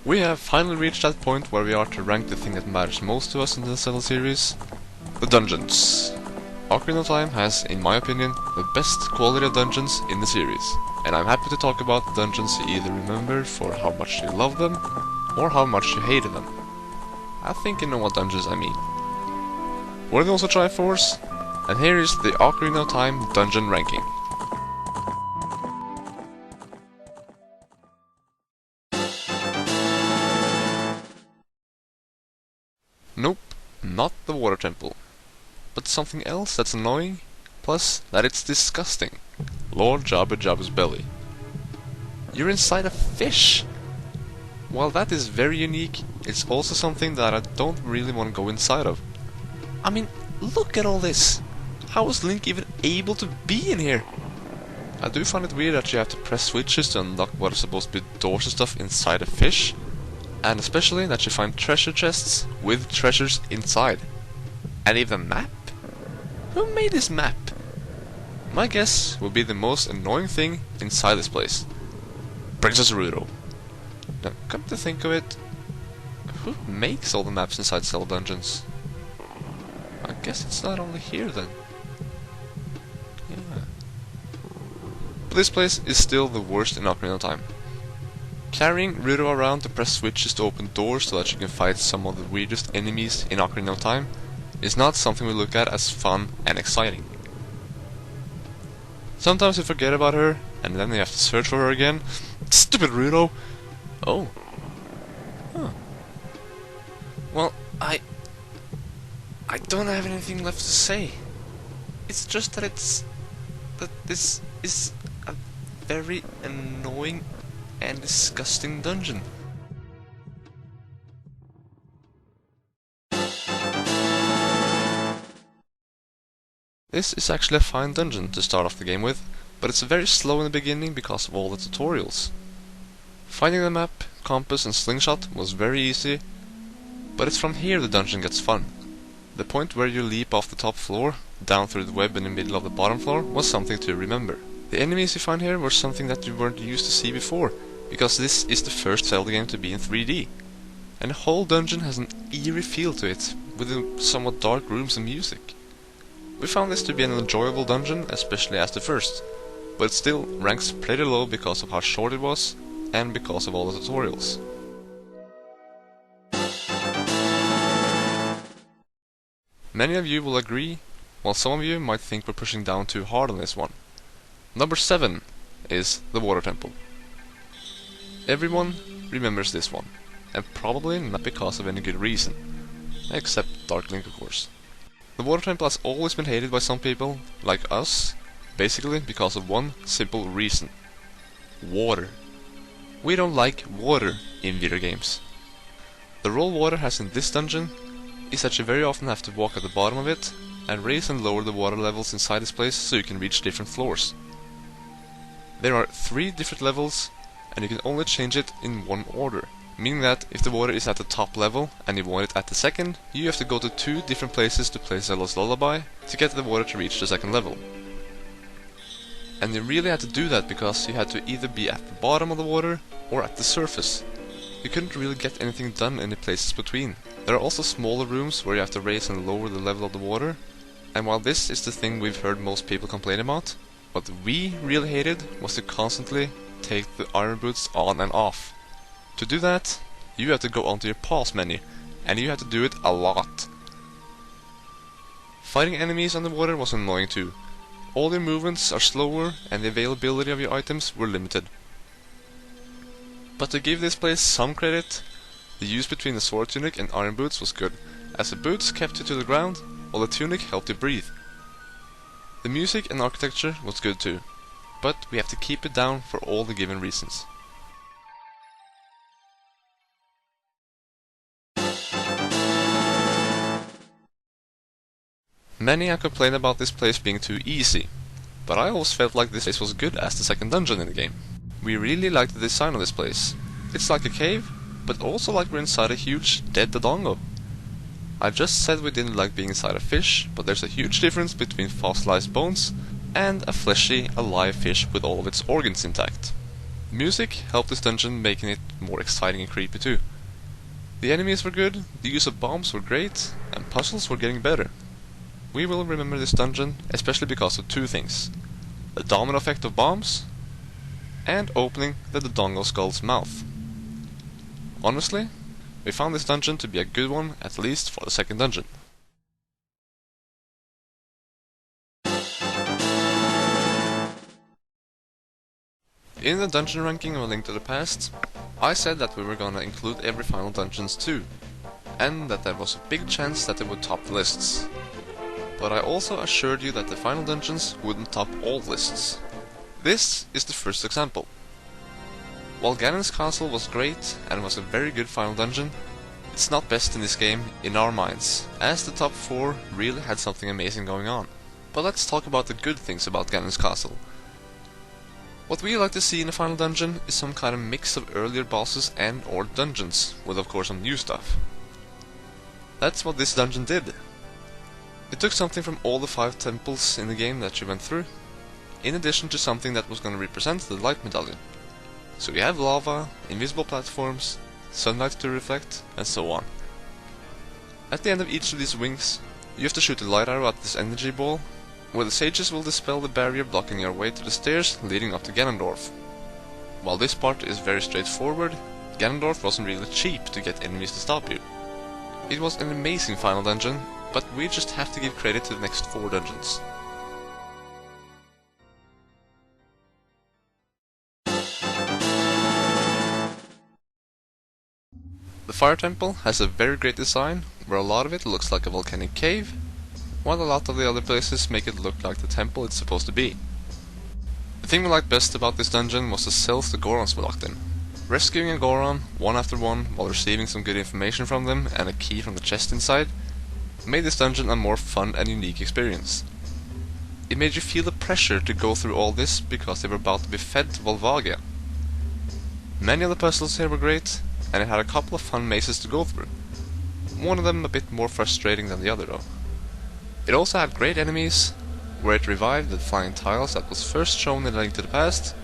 We have finally reached that point where we are to rank the thing that matters most to us in the Zelda series, the dungeons. Ocarina of Time has, in my opinion, the best quality of dungeons in the series, and I'm happy to talk about the dungeons you either remember for how much you love them, or how much you hated them. I think you know what dungeons I mean. We're the TheOwnersOfTriforce, and here is the Ocarina of Time dungeon ranking. Nope, not the water temple. But something else that's annoying, plus that it's disgusting. Lord Jabu-Jabu's belly. You're inside a fish! While that is very unique, it's also something that I don't really want to go inside of. I mean, look at all this! How was Link even able to be in here? I do find it weird that you have to press switches to unlock what are supposed to be doors and stuff inside a fish. And especially that you find treasure chests with treasures inside. And even a map? Who made this map? My guess would be the most annoying thing inside this place. Princess Ruto. Now, come to think of it, who makes all the maps inside Zelda dungeons? I guess it's not only here then. Yeah. But this place is still the worst in Ocarina of Time. Carrying Ruto around to press switches to open doors so that you can fight some of the weirdest enemies in Ocarina of Time is not something we look at as fun and exciting. Sometimes you forget about her, and then you have to search for her again. Stupid Ruto! Oh. Huh. Well, I don't have anything left to say. It's just that this is a very annoying and disgusting dungeon. This is actually a fine dungeon to start off the game with, but it's very slow in the beginning because of all the tutorials. Finding the map, compass and slingshot was very easy, but it's from here the dungeon gets fun. The point where you leap off the top floor, down through the web in the middle of the bottom floor, was something to remember. The enemies you find here were something that you weren't used to see before, because this is the first Zelda game to be in 3D. And the whole dungeon has an eerie feel to it, with somewhat dark rooms and music. We found this to be an enjoyable dungeon, especially as the first, but it still ranks pretty low because of how short it was, and because of all the tutorials. Many of you will agree, while some of you might think we're pushing down too hard on this one. Number 7 is the Water Temple. Everyone remembers this one, and probably not because of any good reason, except Dark Link of course. The Water Temple has always been hated by some people, like us, basically because of one simple reason. Water. We don't like water in video games. The role water has in this dungeon is that you very often have to walk at the bottom of it and raise and lower the water levels inside this place so you can reach different floors. There are 3 different levels, and you can only change it in one order, meaning that if the water is at the top level and you want it at the second, you have to go to 2 different places to play Zelda's Lullaby to get the water to reach the second level. And you really had to do that because you had to either be at the bottom of the water or at the surface. You couldn't really get anything done in the places between. There are also smaller rooms where you have to raise and lower the level of the water, and while this is the thing we've heard most people complain about, what we really hated was to constantly take the iron boots on and off. To do that, you have to go onto your pause menu, and you have to do it a lot. Fighting enemies underwater was annoying too. All your movements are slower, and the availability of your items were limited. But to give this place some credit, the use between the sword tunic and iron boots was good, as the boots kept you to the ground, while the tunic helped you breathe. The music and architecture was good too, but we have to keep it down for all the given reasons. Many have complained about this place being too easy, but I always felt like this place was good as the second dungeon in the game. We really liked the design of this place. It's like a cave, but also like we're inside a huge dead Dodongo. I just said we didn't like being inside a fish, but there's a huge difference between fossilized bones and a fleshy, alive fish with all of its organs intact. Music helped this dungeon, making it more exciting and creepy too. The enemies were good, the use of bombs were great, and puzzles were getting better. We will remember this dungeon especially because of two things: the domino effect of bombs, and opening the Dodongo skull's mouth. Honestly, we found this dungeon to be a good one, at least for the second dungeon. In the dungeon ranking of A Link to the Past, I said that we were gonna include every final dungeons too, and that there was a big chance that they would top the lists. But I also assured you that the final dungeons wouldn't top all lists. This is the first example. While Ganon's castle was great and was a very good final dungeon, it's not best in this game in our minds, as the top 4 really had something amazing going on. But let's talk about the good things about Ganon's castle. What we like to see in a final dungeon is some kind of mix of earlier bosses and or dungeons, with of course some new stuff. That's what this dungeon did. It took something from all the 5 temples in the game that you went through, in addition to something that was going to represent the light medallion. So you have lava, invisible platforms, sunlight to reflect, and so on. At the end of each of these wings, you have to shoot a light arrow at this energy ball, where the sages will dispel the barrier blocking your way to the stairs leading up to Ganondorf. While this part is very straightforward, Ganondorf wasn't really cheap to get enemies to stop you. It was an amazing final dungeon, but we just have to give credit to the next 4 dungeons. The Fire Temple has a very great design, where a lot of it looks like a volcanic cave, while a lot of the other places make it look like the temple it's supposed to be. The thing we liked best about this dungeon was the cells the Gorons were locked in. Rescuing a Goron, one after one, while receiving some good information from them and a key from the chest inside, made this dungeon a more fun and unique experience. It made you feel the pressure to go through all this because they were about to be fed to Volvagia. Many of the puzzles here were great, and it had a couple of fun mazes to go through. One of them a bit more frustrating than the other though. It also had great enemies, where it revived the flying tiles that was first shown in A Link to the Past,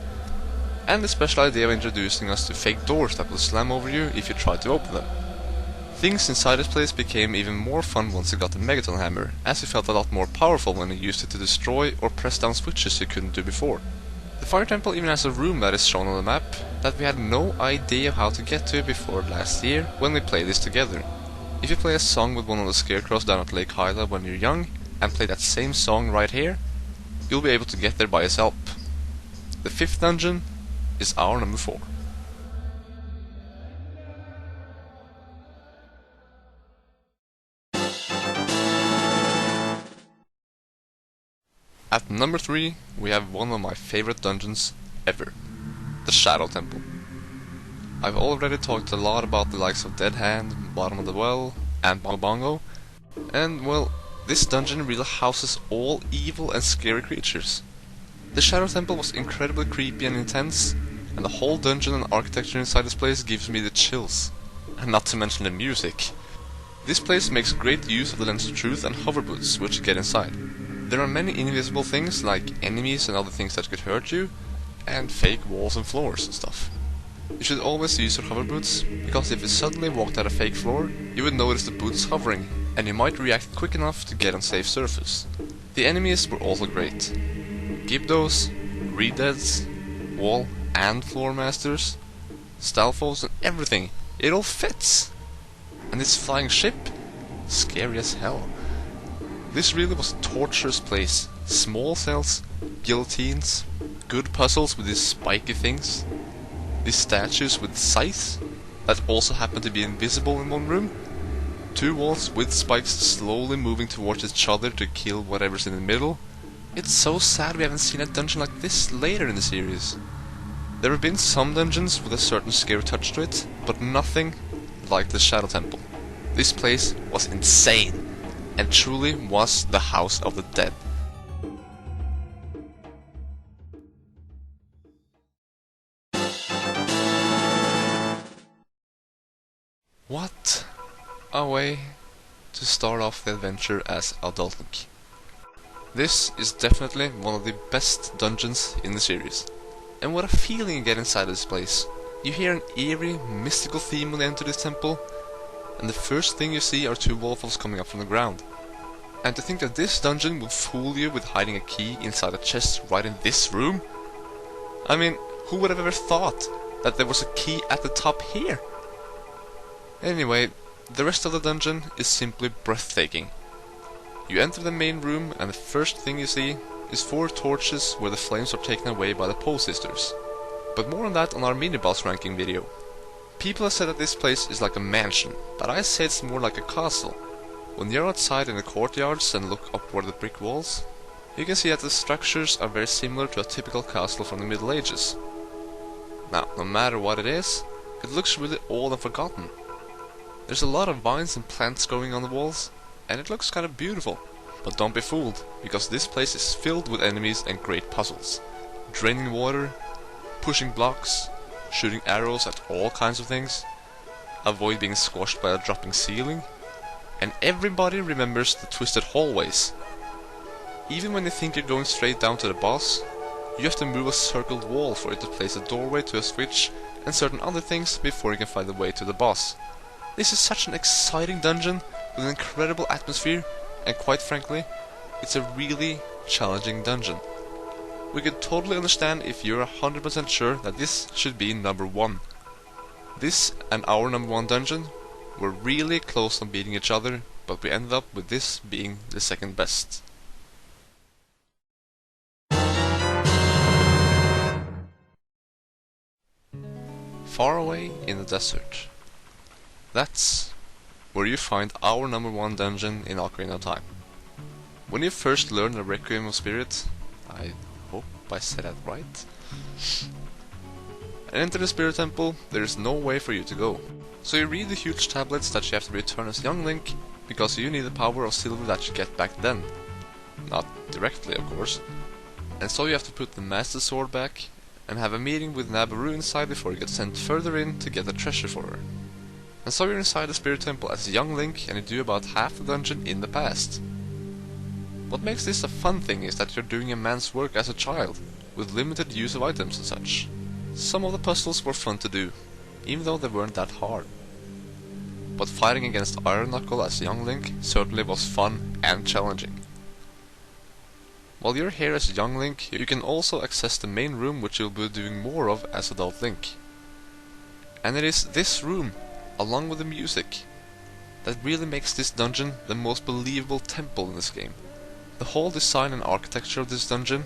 and the special idea of introducing us to fake doors that will slam over you if you tried to open them. Things inside this place became even more fun once you got the Megaton Hammer, as you felt a lot more powerful when you used it to destroy or press down switches you couldn't do before. The Fire Temple even has a room that is shown on the map that we had no idea how to get to before last year when we played this together. If you play a song with one of the scarecrows down at Lake Hyla when you're young, and play that same song right here, you'll be able to get there by yourself. The 5th dungeon is our number 4. At number 3, we have one of my favorite dungeons ever, the Shadow Temple. I've already talked a lot about the likes of Dead Hand, Bottom of the Well, and Bongo, and well, this dungeon really houses all evil and scary creatures. The Shadow Temple was incredibly creepy and intense, and the whole dungeon and architecture inside this place gives me the chills. And not to mention the music. This place makes great use of the Lens of Truth and hover boots which you get inside. There are many invisible things like enemies and other things that could hurt you, and fake walls and floors and stuff. You should always use your hover boots, because if you suddenly walked at a fake floor, you would notice the boots hovering, and you might react quick enough to get on safe surface. The enemies were also great. Gibdos, Redeads, Wall and Floor Masters, Stalfos and everything. It all fits! And this flying ship? Scary as hell. This really was a torturous place. Small cells, guillotines, good puzzles with these spiky things, these statues with scythes that also happen to be invisible in one room, 2 walls with spikes slowly moving towards each other to kill whatever's in the middle. It's so sad we haven't seen a dungeon like this later in the series. There have been some dungeons with a certain scary touch to it, but nothing like the Shadow Temple. This place was insane, and truly was the House of the Dead. What a way to start off the adventure as Adult Link. This is definitely one of the best dungeons in the series. And what a feeling you get inside this place. You hear an eerie, mystical theme when you enter this temple, and the first thing you see are two waterfalls coming up from the ground. And to think that this dungeon would fool you with hiding a key inside a chest right in this room? I mean, who would have ever thought that there was a key at the top here? Anyway, the rest of the dungeon is simply breathtaking. You enter the main room and the first thing you see is 4 torches where the flames are taken away by the Pole Sisters. But more on that on our mini-boss ranking video. People have said that this place is like a mansion, but I say it's more like a castle. When you're outside in the courtyards and look upward at the brick walls, you can see that the structures are very similar to a typical castle from the Middle Ages. Now, no matter what it is, it looks really old and forgotten. There's a lot of vines and plants growing on the walls, and it looks kind of beautiful. But don't be fooled, because this place is filled with enemies and great puzzles. Draining water, pushing blocks, shooting arrows at all kinds of things, avoid being squashed by a dropping ceiling, and everybody remembers the twisted hallways. Even when you think you're going straight down to the boss, you have to move a circled wall for it to place a doorway to a switch and certain other things before you can find the way to the boss. This is such an exciting dungeon with an incredible atmosphere, and quite frankly, it's a really challenging dungeon. We could totally understand if you're 100% sure that this should be number 1. This and our number 1 dungeon were really close on beating each other, but we ended up with this being the second best. Far away in the desert. That's where you find our number 1 dungeon in Ocarina of Time. When you first learn the Requiem of Spirit, I hope I said that right, and enter the Spirit Temple, there is no way for you to go. So you read the huge tablets that you have to return as young Link, because you need the power of silver that you get back then. Not directly, of course. And so you have to put the Master Sword back, and have a meeting with Nabaru inside before you get sent further in to get the treasure for her. And so you're inside the Spirit Temple as young Link, and you do about half the dungeon in the past. What makes this a fun thing is that you're doing a man's work as a child, with limited use of items and such. Some of the puzzles were fun to do, even though they weren't that hard. But fighting against Iron Knuckle as young Link certainly was fun and challenging. While you're here as young Link, you can also access the main room, which you'll be doing more of as adult Link. And it is this room, along with the music, that really makes this dungeon the most believable temple in this game. The whole design and architecture of this dungeon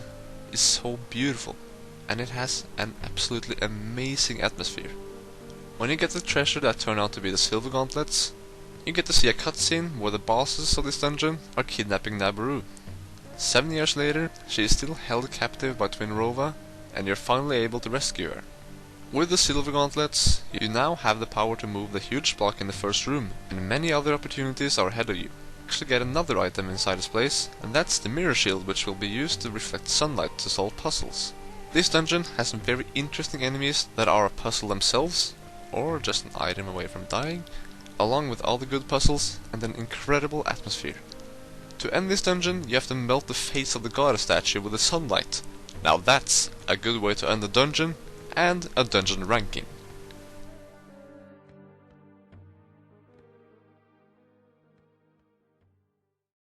is so beautiful, and it has an absolutely amazing atmosphere. When you get the treasure that turn out to be the silver gauntlets, you get to see a cutscene where the bosses of this dungeon are kidnapping Nabaru. 7 years later, she is still held captive by Twin Rova, and you're finally able to rescue her. With the silver gauntlets, you now have the power to move the huge block in the first room, and many other opportunities are ahead of you. Actually get another item inside this place, and that's the mirror shield, which will be used to reflect sunlight to solve puzzles. This dungeon has some very interesting enemies that are a puzzle themselves, or just an item away from dying, along with all the good puzzles and an incredible atmosphere. To end this dungeon, you have to melt the face of the goddess statue with the sunlight. Now that's a good way to end the dungeon, and a dungeon ranking.